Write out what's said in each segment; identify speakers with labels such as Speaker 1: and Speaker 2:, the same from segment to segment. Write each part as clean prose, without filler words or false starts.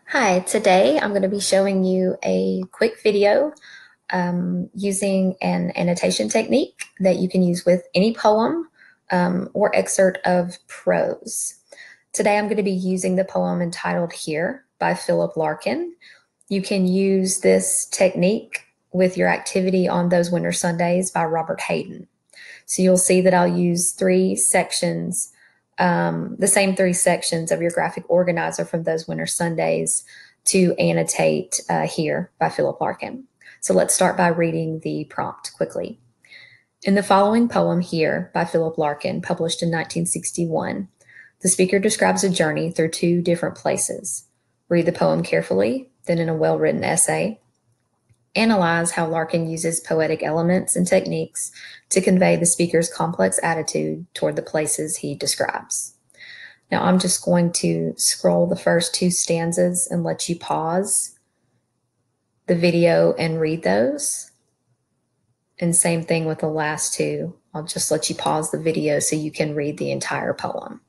Speaker 1: Hi, today I'm going to be showing you a quick video using an annotation technique that you can use with any poem or excerpt of prose. Today I'm going to be using the poem entitled Here by Philip Larkin. You can use this technique with your activity on Those Winter Sundays by Robert Hayden. So you'll see that I'll use three sections, the same three sections of your graphic organizer from Those Winter Sundays to annotate Here by Philip Larkin. So let's start by reading the prompt quickly. In the following poem, Here by Philip Larkin, published in 1961, the speaker describes a journey through two different places. Read the poem carefully, then in a well-written essay, analyze how Larkin uses poetic elements and techniques to convey the speaker's complex attitude toward the places he describes. Now I'm just going to scroll the first two stanzas and let you pause the video and read those. And same thing with the last two. I'll just let you pause the video so you can read the entire poem.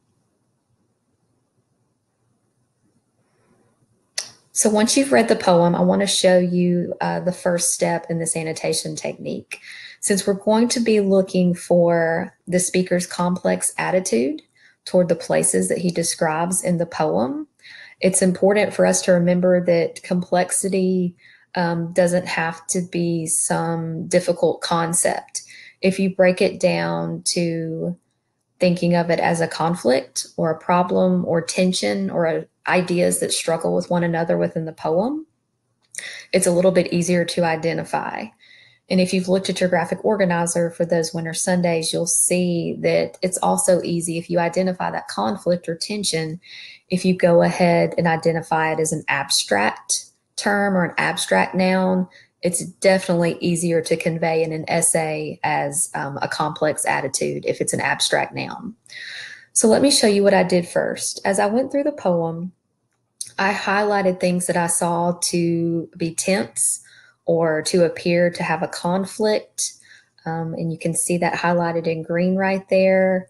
Speaker 1: So once you've read the poem, I want to show you the first step in this annotation technique. Since we're going to be looking for the speaker's complex attitude toward the places that he describes in the poem, it's important for us to remember that complexity doesn't have to be some difficult concept. If you break it down to thinking of it as a conflict or a problem or tension or ideas that struggle with one another within the poem, it's a little bit easier to identify. And if you've looked at your graphic organizer for Those Winter Sundays, you'll see that it's also easy if you identify that conflict or tension, if you go ahead and identify it as an abstract term or an abstract noun, it's definitely easier to convey in an essay as a complex attitude if it's an abstract noun. So let me show you what I did first. As I went through the poem, I highlighted things that I saw to be tense or to appear to have a conflict. And you can see that highlighted in green right there.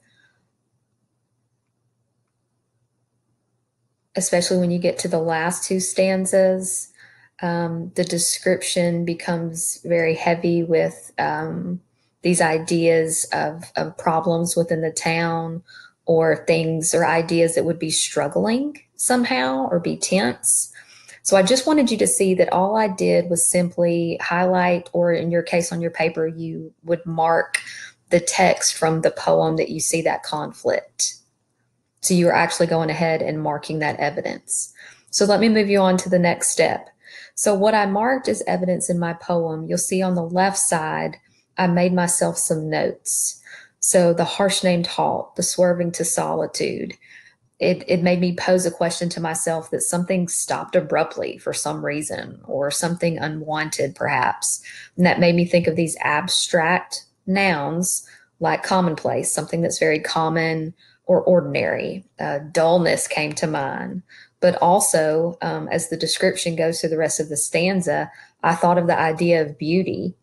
Speaker 1: Especially when you get to the last two stanzas, the description becomes very heavy with these ideas of problems within the town or things or ideas that would be struggling somehow or be tense. So I just wanted you to see that all I did was simply highlight, or in your case on your paper, you would mark the text from the poem that you see that conflict. So you're actually going ahead and marking that evidence. So let me move you on to the next step. So what I marked as evidence in my poem, you'll see on the left side, I made myself some notes. So the harsh named halt, the swerving to solitude, it made me pose a question to myself that something stopped abruptly for some reason or something unwanted perhaps. And that made me think of these abstract nouns like commonplace, something that's very common or ordinary. Dullness came to mind. But also, as the description goes through the rest of the stanza, I thought of the idea of beauty,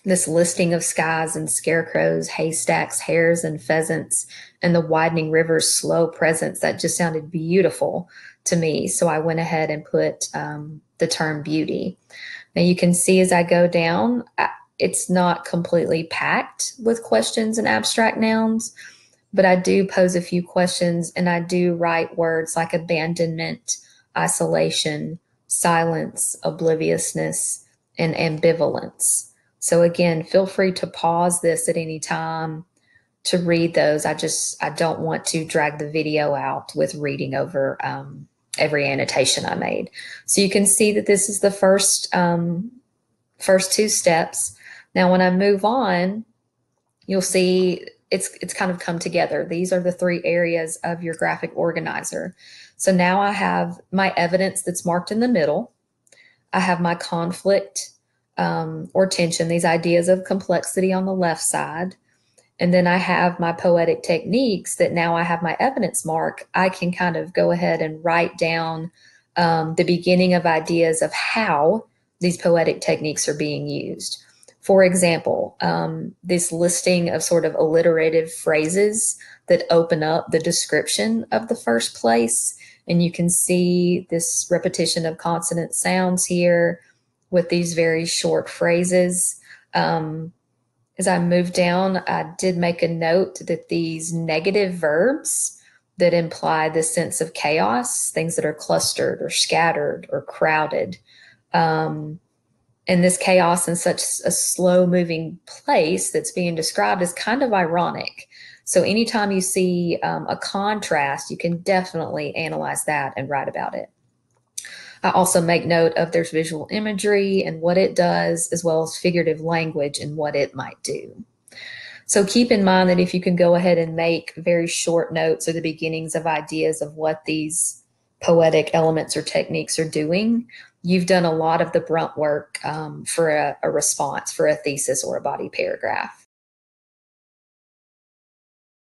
Speaker 1: this listing of skies and scarecrows, haystacks, hares and pheasants, and the widening river's slow presence. That just sounded beautiful to me. So I went ahead and put the term beauty. Now you can see as I go down, it's not completely packed with questions and abstract nouns, but I do pose a few questions and I do write words like abandonment, isolation, silence, obliviousness, and ambivalence. So again, feel free to pause this at any time to read those. I don't want to drag the video out with reading over every annotation I made. So you can see that this is the first two steps. Now, when I move on, you'll see it's kind of come together. These are the three areas of your graphic organizer. So now I have my evidence that's marked in the middle. I have my conflict or tension, these ideas of complexity on the left side. And then I have my poetic techniques that now I have my evidence mark. I can kind of go ahead and write down the beginning of ideas of how these poetic techniques are being used. For example, this listing of sort of alliterative phrases that open up the description of the first place And you can see this repetition of consonant sounds here with these very short phrases. As I moved down, I did make a note that these negative verbs that imply the sense of chaos, things that are clustered or scattered or crowded, and this chaos in such a slow moving place that's being described is kind of ironic. So anytime you see a contrast, you can definitely analyze that and write about it. I also make note of there's visual imagery and what it does, as well as figurative language and what it might do. So keep in mind that if you can go ahead and make very short notes or the beginnings of ideas of what these poetic elements or techniques are doing, you've done a lot of the brunt work for a response, for a thesis or a body paragraph.